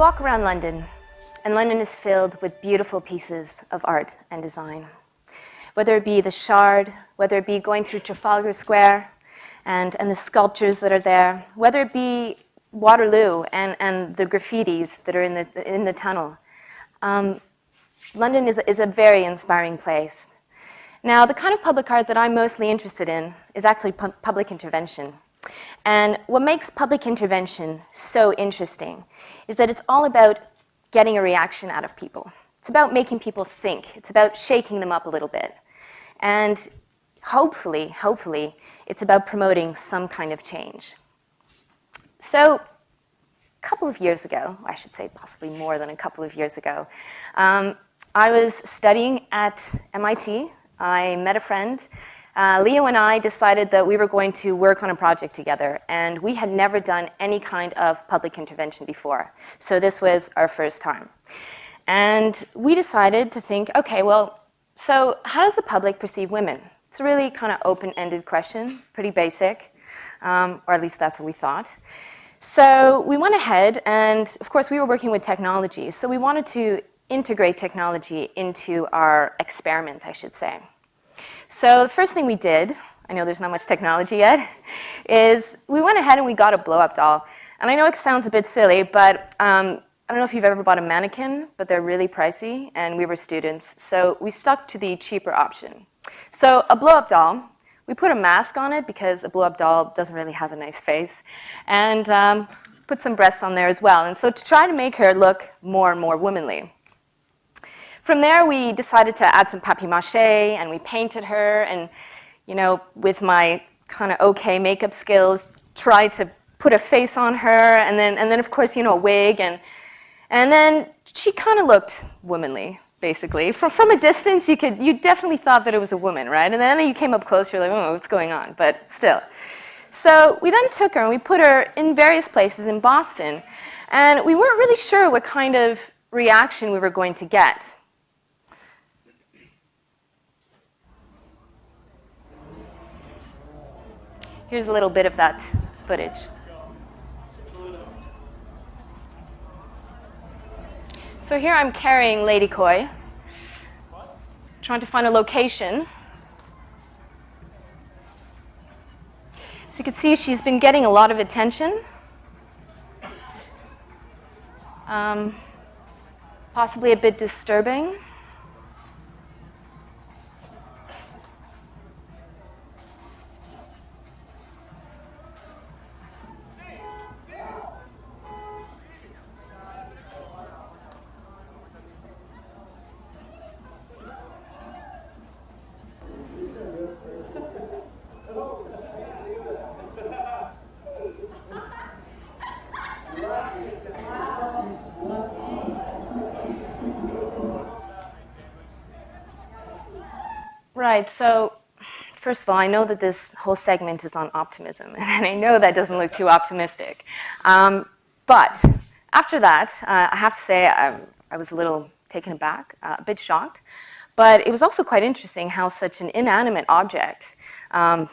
walk around London, and London is filled with beautiful pieces of art and design. Whether it be the Shard, whether it be going through Trafalgar Square and the sculptures that are there, whether it be Waterloo and the graffitis that are in the tunnel. London is a very inspiring place. Now, the kind of public art that I'm mostly interested in is actually public intervention. And what makes public intervention so interesting is that it's all about getting a reaction out of people. It's about making people think. It's about shaking them up a little bit. And hopefully, it's about promoting some kind of change. So, a couple of years ago, I should say possibly more than a couple of years ago, I was studying at MIT. I met a friend. Leo and I decided that we were going to work on a project together, and we had never done any kind of public intervention before. So this was our first time. And we decided to think, okay, well, so how does the public perceive women? It's a really kind of open-ended question, pretty basic, or at least that's what we thought. So we went ahead, and of course we were working with technology, so we wanted to integrate technology into our experiment, I should say. So the first thing we did, I know there's not much technology yet, is we went ahead and we got a blow-up doll. And I know it sounds a bit silly, but I don't know if you've ever bought a mannequin, but they're really pricey, and we were students, so we stuck to the cheaper option. So a blow-up doll, we put a mask on it because a blow-up doll doesn't really have a nice face, and put some breasts on there as well, and so to try to make her look more and more womanly. From there, we decided to add some papier-mâché, and we painted her, and, you know, with my kind of okay makeup skills, tried to put a face on her, and then of course, you know, a wig, and then she kind of looked womanly, basically. From a distance, you definitely thought that it was a woman, right? And then you came up close, you're like, oh, what's going on? But still. So we then took her and we put her in various places in Boston, and we weren't really sure what kind of reaction we were going to get. Here's a little bit of that footage. So here I'm carrying Lady Koi, trying to find a location. So you can see she's been getting a lot of attention. Possibly a bit disturbing. Right, so first of all, I know that this whole segment is on optimism, and I know that doesn't look too optimistic. But after that, I have to say I was a little taken aback, a bit shocked. But it was also quite interesting how such an inanimate object, well,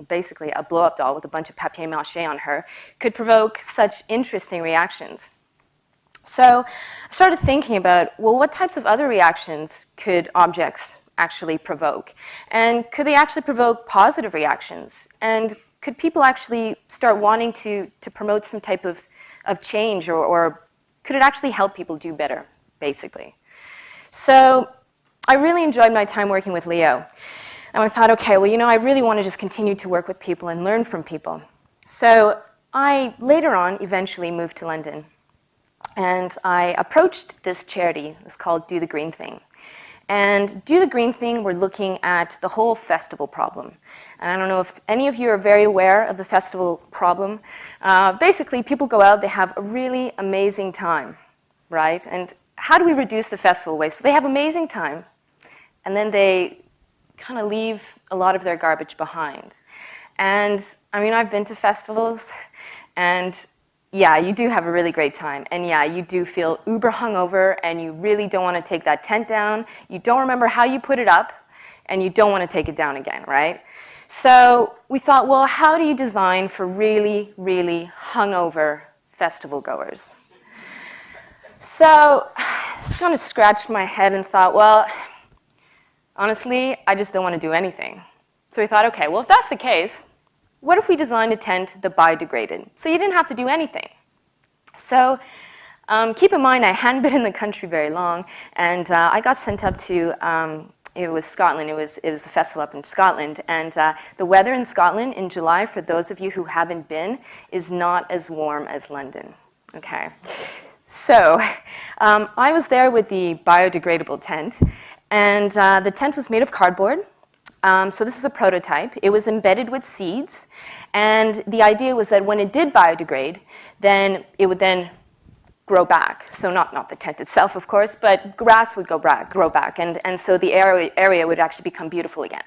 basically a blow-up doll with a bunch of papier-mâché on her, could provoke such interesting reactions. So I started thinking about, well, what types of other reactions could objects actually provoke? And could they actually provoke positive reactions? And could people actually start wanting to promote some type of change, or could it actually help people do better, basically? So I really enjoyed my time working with Leo. And I thought, okay, well, you know, I really want to just continue to work with people and learn from people. So I later on eventually moved to London. And I approached this charity. It's called Do the Green Thing. And Do the Green Thing, we're looking at the whole festival problem. And I don't know if any of you are very aware of the festival problem. Basically, people go out, they have a really amazing time, right? And how do we reduce the festival waste? So they have amazing time, and then they kind of leave a lot of their garbage behind. And I mean, I've been to festivals, and yeah, you do have a really great time. And yeah, you do feel uber hungover, and you really don't want to take that tent down. You don't remember how you put it up, and you don't want to take it down again, right? So we thought, well, how do you design for really, really hungover festival goers? So I just kind of scratched my head and thought, well, honestly, I just don't want to do anything. So we thought, okay, well, if that's the case, what if we designed a tent that biodegraded? So you didn't have to do anything. So keep in mind, I hadn't been in the country very long, and I got sent up to, it was Scotland, it was the festival up in Scotland, and the weather in Scotland in July, for those of you who haven't been, is not as warm as London, okay? So I was there with the biodegradable tent, and the tent was made of cardboard. So this is a prototype. It was embedded with seeds, and the idea was that when it did biodegrade, then it would then grow back. So not the tent itself, of course, but grass would grow back, and so the area would actually become beautiful again.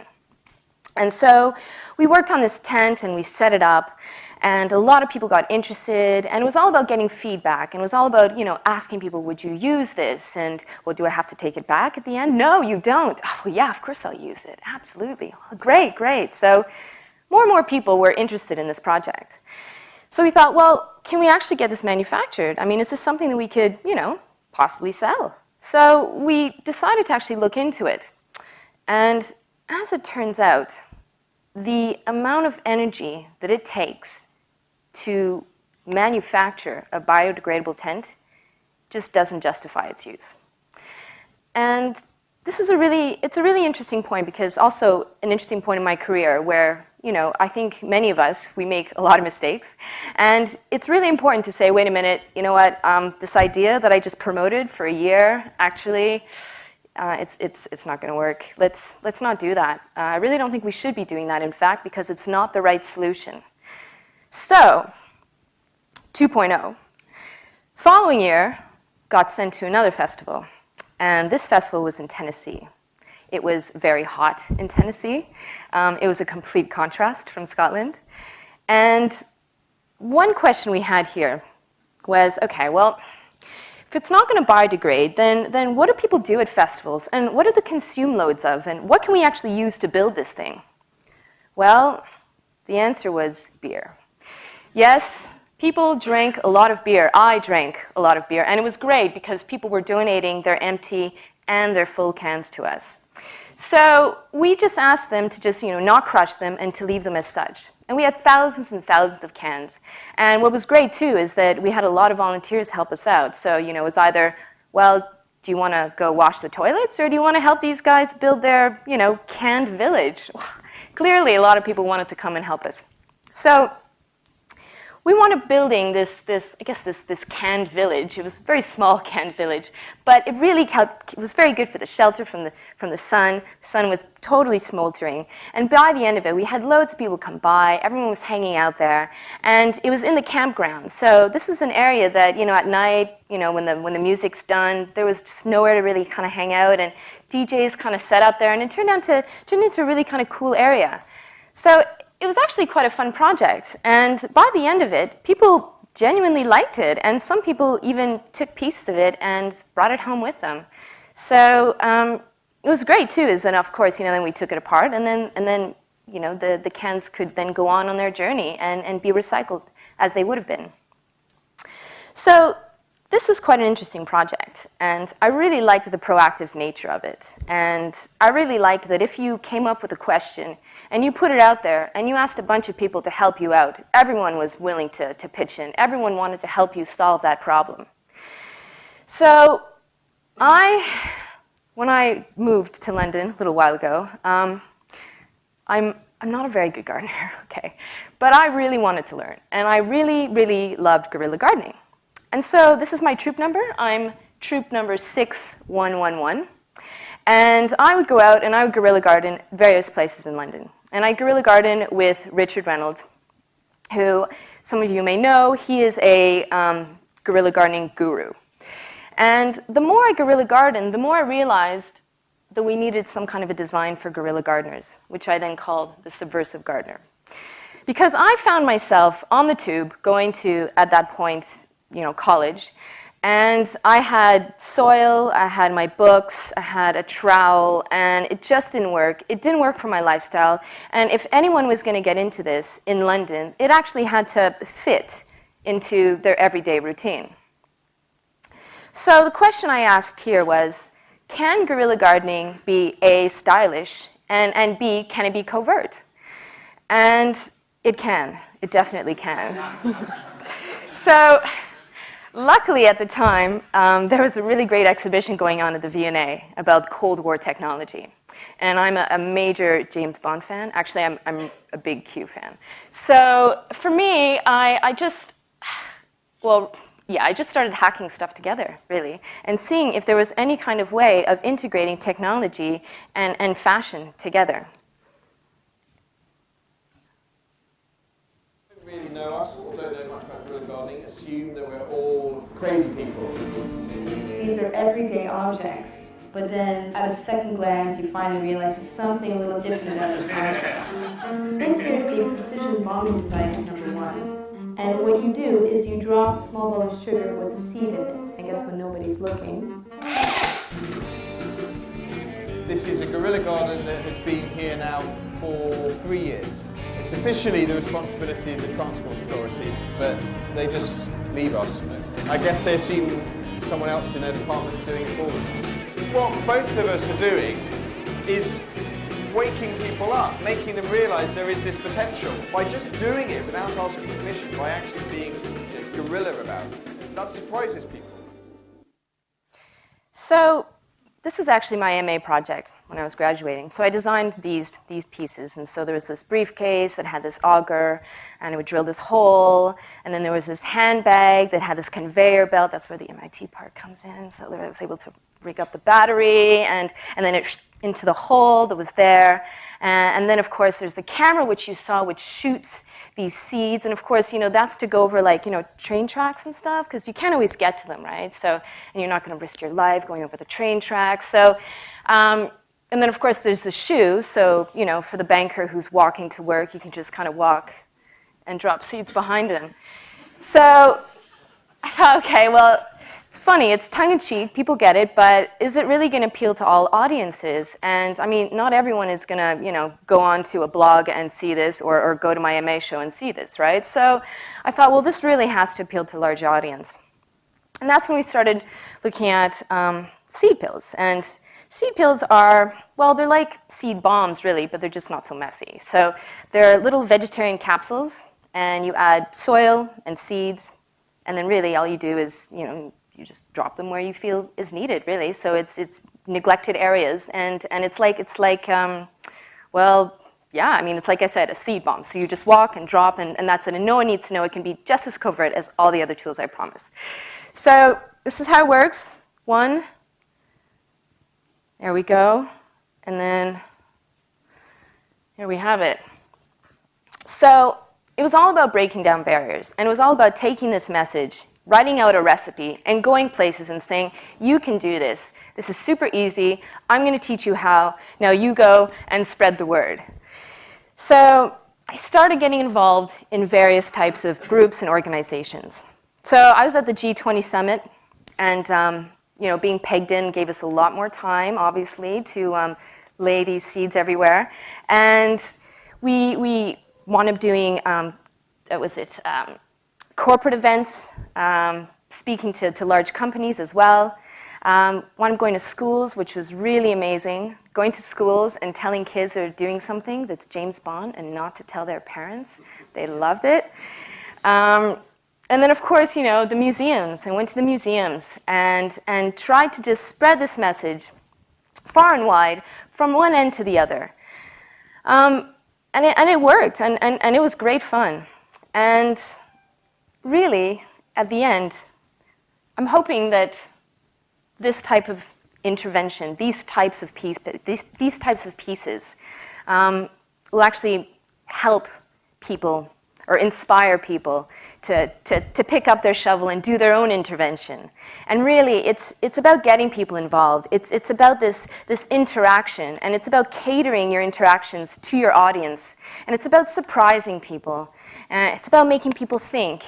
And so we worked on this tent, and we set it up, and a lot of people got interested, and it was all about getting feedback, and it was all about, asking people, would you use this? And, well, do I have to take it back at the end? No, you don't. Oh, well, yeah, of course I'll use it. Absolutely. Great, great. So more and more people were interested in this project. So we thought, well, can we actually get this manufactured? I mean, is this something that we could, possibly sell? So we decided to actually look into it. And as it turns out, the amount of energy that it takes to manufacture a biodegradable tent just doesn't justify its use. And this is it's a really interesting point, because also an interesting point in my career where, I think many of us, we make a lot of mistakes. And it's really important to say, wait a minute, you know what, this idea that I just promoted for a year, actually, it's not going to work. Let's not do that. I really don't think we should be doing that, in fact, because it's not the right solution. So, 2.0. Following year, got sent to another festival, and this festival was in Tennessee. It was very hot in Tennessee. It was a complete contrast from Scotland. And one question we had here was, okay, well, if it's not going to biodegrade, then what do people do at festivals? And what are the consume loads of? And what can we actually use to build this thing? Well, the answer was beer. Yes, people drank a lot of beer. I drank a lot of beer. And it was great because people were donating their empty and their full cans to us. So we just asked them to just, not crush them and to leave them as such. And we had thousands and thousands of cans. And what was great, too, is that we had a lot of volunteers help us out. So, it was either, well, do you want to go wash the toilets, or do you want to help these guys build their, canned village? Clearly, a lot of people wanted to come and help us. So we wound up building this canned village. It was a very small canned village, but it really helped. It was very good for the shelter from the sun. The sun was totally smoldering, and by the end of it, we had loads of people come by. Everyone was hanging out there, and it was in the campground. So this was an area that, at night, when the music's done, there was just nowhere to really kind of hang out, and DJs kind of set up there, and it turned into a really kind of cool area. So it was actually quite a fun project, and by the end of it, people genuinely liked it, and some people even took pieces of it and brought it home with them. So it was great too. Is then of course then we took it apart, and then the cans could then go on their journey and be recycled as they would have been. So this was quite an interesting project, and I really liked the proactive nature of it. And I really liked that if you came up with a question and you put it out there and you asked a bunch of people to help you out, everyone was willing to pitch in. Everyone wanted to help you solve that problem. So when I moved to London a little while ago, I'm not a very good gardener, okay, but I really wanted to learn, and I really, really loved guerrilla gardening. And so this is my troop number. I'm troop number 6111. And I would go out and I would guerrilla garden various places in London. And I guerrilla garden with Richard Reynolds, who some of you may know. He is a guerrilla gardening guru. And the more I guerrilla gardened, the more I realized that we needed some kind of a design for guerrilla gardeners, which I then called the subversive gardener. Because I found myself on the tube going to, at that point, college, and I had soil, I had my books, I had a trowel, and it just didn't work. It didn't work for my lifestyle, and if anyone was going to get into this in London, it actually had to fit into their everyday routine. So the question I asked here was, can guerrilla gardening be A, stylish, and B, can it be covert? And it can. It definitely can. So luckily at the time, there was a really great exhibition going on at the V&A about Cold War technology. And I'm a major James Bond fan. Actually, I'm a big Q fan. So for me, I just started hacking stuff together, really, and seeing if there was any kind of way of integrating technology and fashion together. Don't really know us or don't know much about guerrilla gardening, assume that we're all crazy people. These are everyday objects, but then at a second glance you finally realize there's something a little different about this object. This here is the precision bombing device number 1. And what you do is you drop a small bowl of sugar with a seed in it, I guess when nobody's looking. This is a guerrilla garden that has been here now for 3 years. It's officially the responsibility of the Transport Authority, but they just leave us. I guess they assume someone else in their department is doing it for them. What both of us are doing is waking people up, making them realise there is this potential. By just doing it without asking permission, by actually being guerrilla about it, that surprises people. So this was actually my MA project when I was graduating. So I designed these pieces. And so there was this briefcase that had this auger, and it would drill this hole. And then there was this handbag that had this conveyor belt. That's where the MIT part comes in. So I was able to rig up the battery, and then it into the hole that was there. And then, of course, there's the camera, which you saw, which shoots these seeds. And, of course, that's to go over, like, train tracks and stuff, because you can't always get to them, right? So, and you're not going to risk your life going over the train tracks. So, and then, of course, there's the shoe. So, for the banker who's walking to work, you can just kind of walk and drop seeds behind him. So I thought, okay, well, it's funny, it's tongue-in-cheek, people get it, but is it really going to appeal to all audiences? And I mean, not everyone is going to, go on to a blog and see this, or go to my MA show and see this, right? So I thought, well, this really has to appeal to a large audience. And that's when we started looking at seed pills. And seed pills are, well, they're like seed bombs, really, but they're just not so messy. So they're little vegetarian capsules, and you add soil and seeds, and then really all you do is, you just drop them where you feel is needed, really. So it's neglected areas, and it's like well, yeah, I mean, it's like I said, a seed bomb. So you just walk and drop, and that's it. And no one needs to know. It can be just as covert as all the other tools, I promise. So this is how it works. 1, there we go, and then here we have it. So it was all about breaking down barriers, and it was all about taking this message, writing out a recipe, and going places and saying, you can do this. This is super easy. I'm going to teach you how. Now you go and spread the word. So I started getting involved in various types of groups and organizations. So I was at the G20 summit, and being pegged in gave us a lot more time, obviously, to lay these seeds everywhere. And we wound up doing, corporate events, speaking to large companies as well. Wound up going to schools, which was really amazing. Going to schools and telling kids they're doing something that's James Bond and not to tell their parents. They loved it. And then, of course, the museums. I went to the museums and tried to just spread this message far and wide from one end to the other. And it worked, and it was great fun. And really, at the end, I'm hoping that this type of intervention, these types of pieces, will actually help people or inspire people to pick up their shovel and do their own intervention. And really, it's about getting people involved. It's about this interaction, and it's about catering your interactions to your audience. And it's about surprising people. It's about making people think.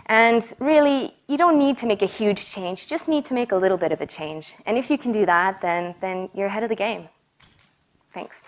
And really, you don't need to make a huge change, you just need to make a little bit of a change. And if you can do that, then you're ahead of the game. Thanks.